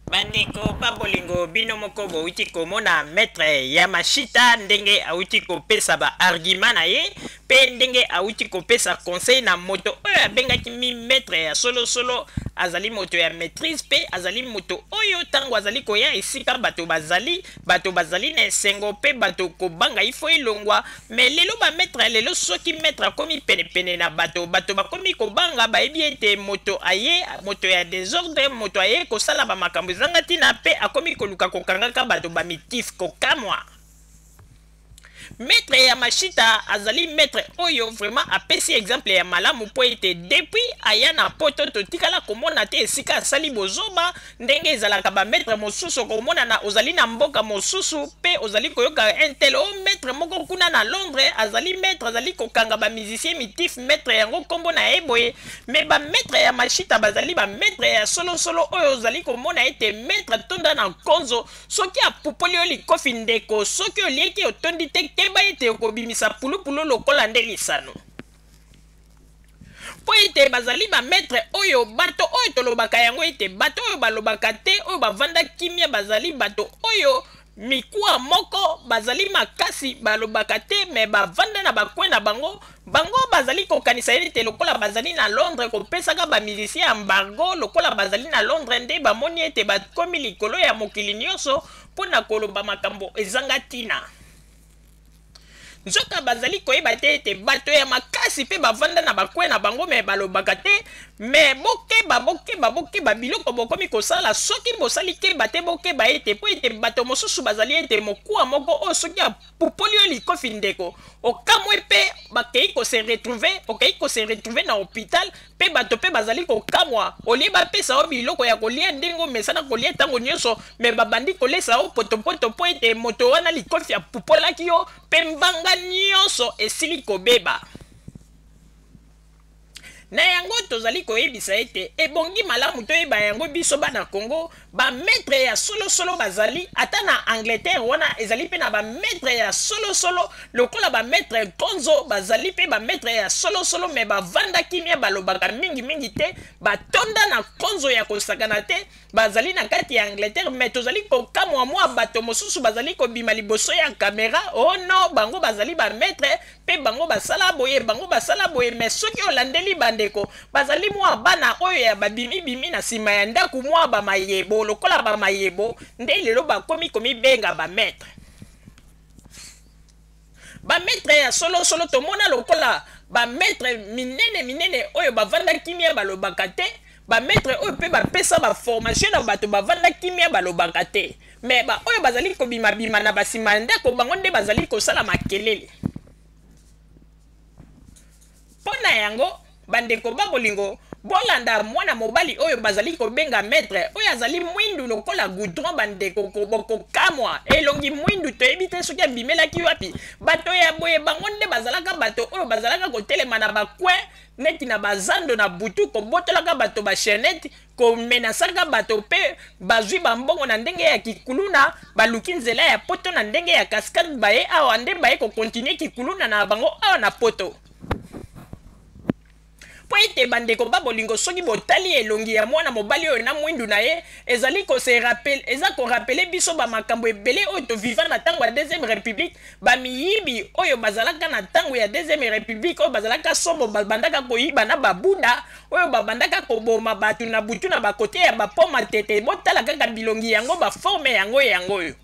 Bandeko babolingo bino moko bouti komona maître Yamashita ndenge auti kopesa ba argument na ye pe ndenge auti kopesa conseil na moto oyo abengaki mi maître ya solo azali moto ya maîtrise pe azali moto oyo tango azali koya esika bato bazali na esengo pe bato kobanga ifo elongwa mais lelo ba maître lelo soki maître akomi pene na bato bakomi kobanga bayebi ete moto aye moto ya désordre moto aye kosala ba makambo zanga tina pe akomi koluka kokangaka bato bamitif kokamwa. Maître Yamashita azali maître oyo vraiment apesi exemple ya malamu po ete depuis aya na poto totikala komona te esika asali bozoba ndenge ezalaka ba maître mosusu komona na ozali na mboka mosusu pe ozali koyoka intel o maître moko kuna na Londres azali maître azali kokanga ba musicien mitif maître yango kombo na eboye mais ba maître Yamashita bazali ba maître ya solo oyo ozali komona ete maître tonda na konzo soki apupoli oli kofi ndeko soki olieki otondi te keba ete okobimisa pulupulu lokola nde lisano po ete bazali ba maître oyo bato oyo tolobaka yango ete bato oyo balobaka te oyo bavanda kimia bazali bato oyo mikuwa moko bazali makasi balobaka te me bavanda na bakwe na bango bazali kokanisa ete lokola bazali na Londres kopesaka ba musicien embargo lokola bazali na Londres nde bamoni ete bakomi likolo ya mokili nyonso mpona koloba makambo ezanga tina. Nzoka bazali koyeba te ete bato ya makasi pe bavanda na bakwe na bango me balobaka te me bokeba biloko bokomi kosala soki bosali keba te bokeba ete po ete bato mosusu bazali ete mokuwa moko oyo soki apupoli yo likofi ndeko okamwe pe bakei kose retrouve na hôpital pe bato pe bazali kokamwa olie bapesa o biloko ya kolia ndenge omesana kolia ntango nyonso me babandi kolesa o potopoto po ete moto wana likofi apupolaki yo pe mbanga nyonso esili kobeba. Na yango tozali koyebisa ete ebongi malamu toyeba yango biso bana Congo ba maître ya solo bazali ata na Angleterre wana ezali pe na ba maître ya solo lokola ba maître konzo bazali pe ba maître ya solo me bavanda kimia balobaka mingi te batonda na konzo ya kosakana te bazali na kati ya Angleterre me tozali kokamwa mwa bato mosusu bazali kobima liboso ya kamera oh no bango bazali ba maître pe bango basala boye me soki olandeli bandeko bazali mwa bana oyo ya babimi na sima ya ndaku mwa ba mayebo lokola ba mayebo nde lelo bakomi komibenga ba maître. Ba maître ya solo tomona lokola ba maître minene oyo bavanda kimia balobaka te ba maître oyo pe bapesa ba formation na bato bavanda kimia balobaka te me ba oyo bazali kobima na basima ndako bango nde bazali kosala makelele. Pona yango bandeko babolingo bolanda mwana mobali oyo bazali kobenga maître oyo azali mwindu lokola goudron bandeko kokamwa elongi mwindu toyebi te soki abimelaki wapi bato ya boye bango nde bazalaka bato oyo bazalaka kotelema na bakwe neti na bazando na butu kobotolaka bato bachenete komenasaka bato pe bazwi bambongo na ndenge ya kikuluna baluki nzela ya poto na ndenge ya cascade baye awa nde baye kokontinue kikuluna na bango awa na poto. Po ete bandeko babolingo soki botali elongi ya mwana mobali oyo na mwindu na ye ezali korapele biso bamakambo ebele oyo toviva na ntango ya deuxième république bamiyibi oyo bazalaka na ntango ya deuxième république oyo bazalaka sombo babandaka koyiba na babunda oyo babandaka koboma bato na butu na bakote ya bapoma tete botala kaka bilongi yango baforme yango oyo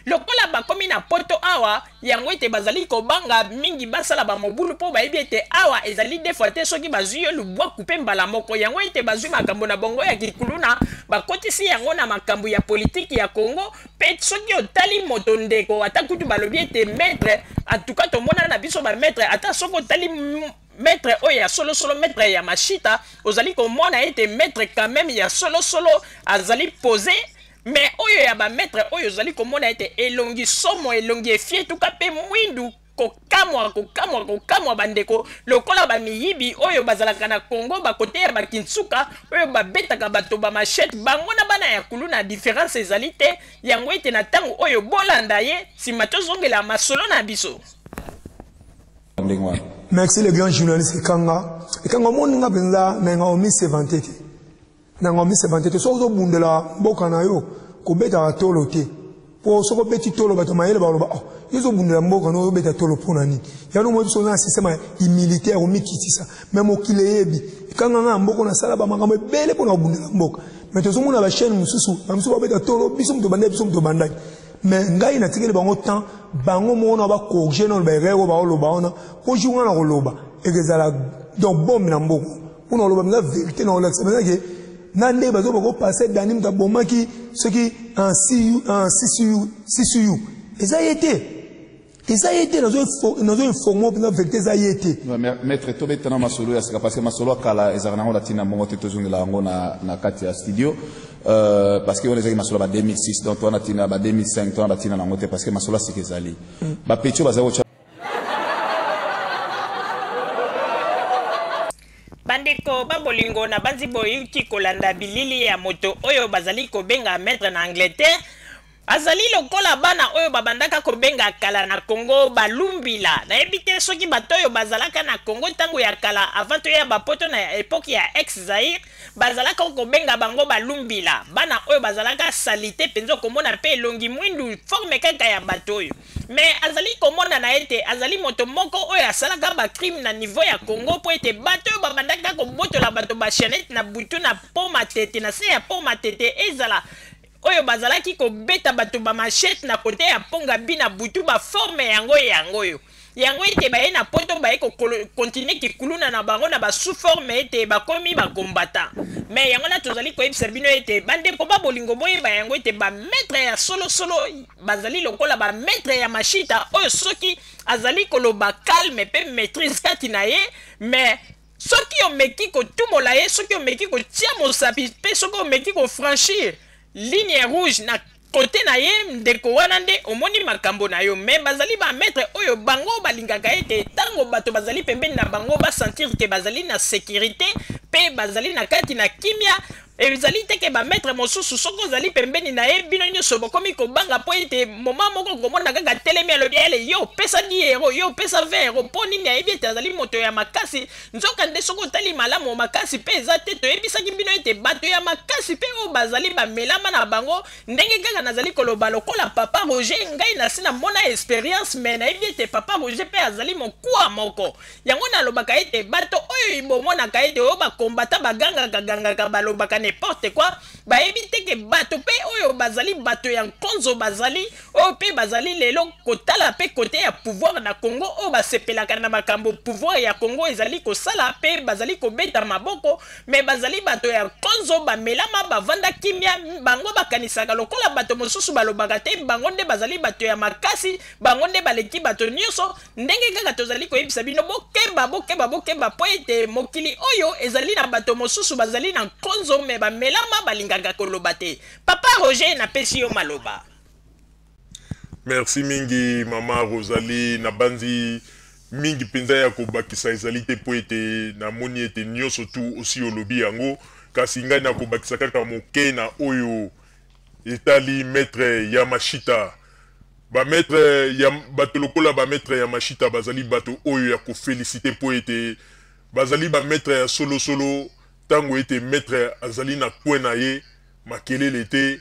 lokola bakomi na poto awa yango ete bazali kobanga mingi basala bamobulu po bayebi ete awa ezali defo te soki bazwi yo lubwaku mpe mbala moko yango ete bazwi makambo na bongo ya kikuluna bakotisi yango na makambo ya politiki ya Congo pe soki otali moto ndeko ata kutu balobi ete maître atuka tomona na biso ba maître ata soki otali maître oyo ya solo maître ya Mashita ozali komona ete maître quand même ya solo azali posé mais oyo ya ba maître oyo zali komona ete elongi somo elongi efie tuka pe mwindu kokamwa bandeko lokola ba miyibi oyo bazalaka na Congo bakote ya bakintsuka oyo babetaka bato ba machette bango na bana ya kuluna différence ezali te yango ete na tango oyo bolanda ye sima tozongela masolo na biso. Merci les grands journalistes Kanga moninga benza menga omi sevanteke nangomi sebante te soko bundela mboka na yo ko beta tolo te po soko beti tolo bato mayele ba loba yezo bundela mboka no beta tolo pona ni ya no mo biso na système militaire o mikitisa même okile yebi kanga nga mboko na sala ba makambo bele pona bundela mboka mais to somona ba chaîne mususu amso ba beta tolo biso mto bande biso mto bandaki mais ngai na tikeli bango temps bango mona ba corriger no ba rero ba loba ona po junga na loba ezala donc bombe na mboko on loba la vérité na olax mais que nande bazo bako passer danim ta bomaki ce qui en CCU et ça y était dans un format pour la vérité ça y était maître to betana masolo ya sika parce que masolo kala ezarana ngo latina mongo tetozungela ngo na kati ya studio parce que on ezaki masolo ba 2006 donc on a tina ba 2005 on a tina na ngote parce que masolo sikezali ba pecho bazako bandeko babolingo na banzi boyuti kolanda bilili ya moto oyo bazali kobenga maître na Angleterre azali lokola bana oyo babandaka kobenga kala na Congo balumbila na ebite soki bato oyo bazalaka na Congo tango ya kala avant to ya bapoto na époque ya ex-Zaire bazalaka kobenga bango balumbila bana oyo bazalaka salite penzo komona pe longi mwindu forme kaka ya bato oyo mais azali komona na ete azali moto moko oyo asalaka ba crime na niveau ya Congo po ete bato oyo babandaka kobotola bato ba chaînette na butu na poma tete na se ya poma tete ezala oyo bazalaki kobeta bato ba machette na kote ya ponga bina butu ba forme yango yango ete baye na poto baye ko continuer kikuluna na bango na ba sous forme ete bakomi ba combattant mais yango na tozali koyebisa bino ete bande ko ba bolingo boye ba yango ete ba maître ya solo bazali lokola ba maître ya mashita oyo soki azali koloba calme pe maîtrise kati na ye mais soki omeki kotumola ye soki omeki kotia mosapi pe soki omeki kofranchir ligne rouge na côté na ye ndeko wana nde omoni makambo na yo mais bazali ba maître oyo bango balingaka ete tango bato bazali pembeni na bango ba sentir que bazali na sécurité pe bazali na kati na kimia ezali teke ba maître mosusu soko zali pembeni na ye bino nyonso bokomi kobanga po ete moma moko komona kaka telemi alobi ele yo pesa 10 euros yo pesa 20 euros po nini ayebi ete azali moto ya makasi nzoka nde soko otali malamu makasi pe eza te toyebisaki bino ete bato ya makasi pe oyo bazali bamelama na bango ndenge kaka nazali koloba lokola papa Roger ngai nasi na mona expérience mais nayebi ete papa Roger pe azali mokuwa moko yango nalobaka ete bato oyo bomonaka ete oyo bakombata bagangaka balobaka n'importe quoi bayebi teke bato pe oyo bazali bato ya nkonzo bazali oyo pe bazali lelo kotala pe kote ya pouvoir na Congo oyo basepelaka na makambo pouvoir ya Congo ezali kosala pe bazali kobeta maboko mais bazali bato ya nkonzo bamelama bavanda kimia bango bakanisaka lokola bato mosusu balobaka te bango nde bazali bato ya makasi bango nde baleki bato nyonso ndenge kaka tozali koyebisa bino bokeba po ete mokili oyo ezali na bato mosusu bazali na nkonzo me bamelama balingaka koloba te papa Roger na pesi yo maloba. Merci mingi mama Rosalie na banzi mingi penza ya kobakisa ezali te po ete na moni ete nyonso tu aussi olobi yango kasi ngai na kobakisa kaka moke na oyo etali maître ya mashita ba maître ya bato lokola ba maître ya mashita bazali bato oyo ya ko féliciter po ete bazali ba maître ya solo tango ete maître azali na kwe na ye makelele te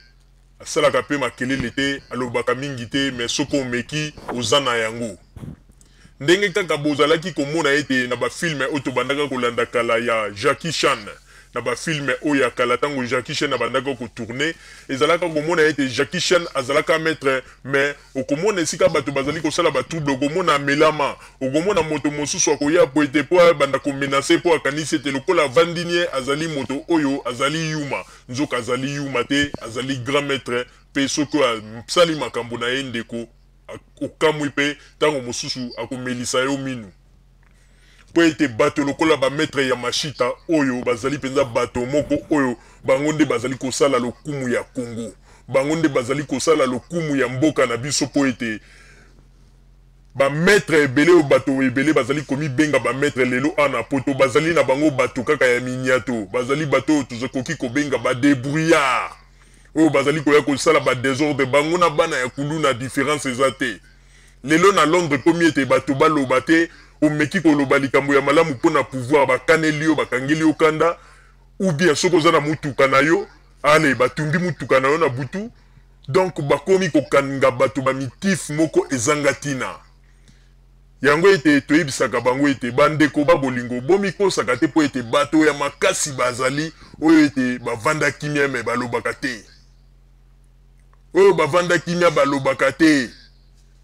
asalaka pe makelele te alobaka mingi te mais soko omeki oza na yango ndenge kaka bozalaki komona ete na bafilme oyo tobandaka kolanda kala ya Jackie Chan na bafilme oyo ya kala tango Jackie Chan abandaka kotourne ezalaka komona ete Jackie Chan azalaka maître mais okomona esika bato bazali kosala batrouble okomona amelama okomona moto mosusu akoya po ete po abanda komenase po akanisi ete lokola vandinie azali moto oyo azali yuma nzoka azali yuma te azali grand maître pe soko asali makambo na ye ndeko okamwi pe tango mosusu akomelisa yo minu po ete bato lokola ba maître ya mashita oyo bazali penza bato moko oyo bango nde bazali kosala lokumu ya Congo bango nde bazali kosala lokumu ya mboka na biso po ete ba maître ebele o bato ebele bazali komi benga ba maître lelo ana poto bazali na bango bato kaka ya minyato bazali bato tozokoki kobenga ba débrouillard oyo bazali koya kosala ba désordre bango na bana ya kulu na différence ezate lelo na Londres komi ete bato baloba te omeki koloba likambo ya malamu mpona pouvoir bakaneli yo bakangeli yo kanda ou bien soki oza na mutuka na yo ale batumbi mutuka na yo na butu donc bakomi kokanga bato bamitif moko ezanga ntina yango ete toyebisaka bango ete bandeko babolingo bomikosaka te mpo ete bato ya makasi bazali oyo ete bavanda kimia me balobaka te oyo bavanda kimia balobaka te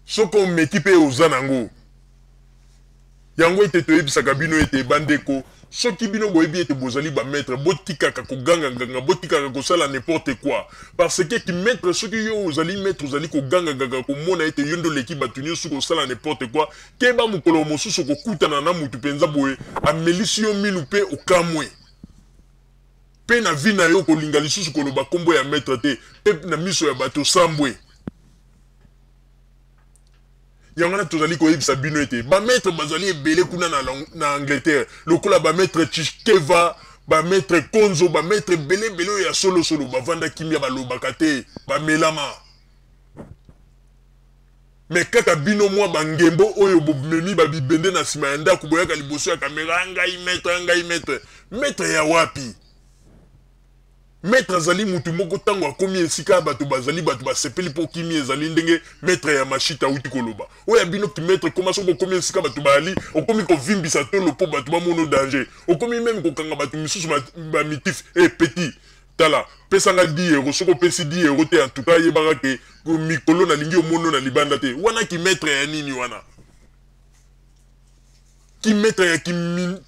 soki omeki mpe oza nango yango ete toyebisaka bino ete bandeko soki bino boyebi ete bozali bametre botikaka kogangaganga botikaka kosala n'importe quoi parce que kimetre soki yo ozali maître ozali kogangaganga komona ete yo ndo leki bato nyonso kosala n'importe quoi keba mokolo mosusu okokutana na mutu mpenza boye amelisi yo minu mpe okamwe mpe na vi na yo kolinga lisusu koloba nkombo ya maître te mpe na miso ya bato sambwe yango na tozali koyebisa bino ete bametre bazali ebele kuna na Angleterre lokola bametre Chishkeva bametre Konzo bametre ebele oyo ya solosolo bavanda kimia balobaka te bamelama me kaka bino mwa bangembo oyo bomemi babibende na nsima ya ndako boyaka liboso ya kamera ngai maître ya wapi maître azali mutu moko tango akomi esika bato bazali bato basepeli mpo kimi ezali ndenge maître ya mashita auti koloba oyo abino ki maître koma soko okomi esika bato bali okomi kovimbisa tolo mpo bato bamono danger okomi meme kokanga bato misusu bamitif petit tala pesanga 10 euro soko opesi 10 euro te en tout cas yebaka ke mikolo nalingi omono na libanda te wana ki maître ya nini wana ki maître ya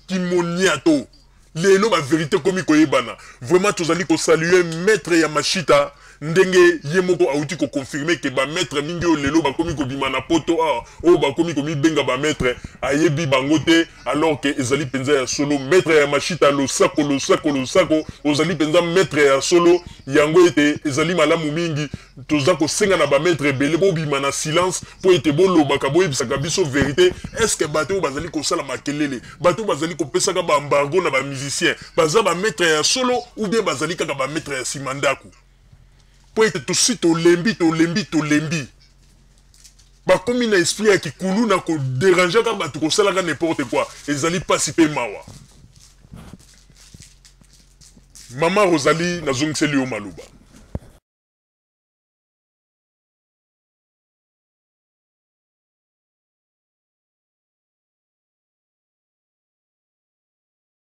kimoniato lelo ba vérité komi koyebana vraiment tozali ko saluer maître ya mashita ndenge ye moko auti ko confirmer que ba maître mingi o lelo ba komi ko bima na poto o ba komi komi benga ba maître ayebi bangote alors que ezali penza ya solo maître ya mashita lo sako ozali penza maître ya solo yango ete ezali malamu mingi toza ko senga na ba maître ebele bo bima na silence po ete bolobaka boyebisaka biso vérité est-ce que bato bazali ko sala makelele bato bazali ko pesaka ba embargo na ba musicien baza ba maître ya solo ou bien bazali kaka ba maître ya simandaku po ete tosi tolembi bakomi na esprit ya kikulu na koderangeaka bato kosalaka n'importe quoi ezali pasi mpe mawa mama Rosalie nazongiseli yo maloba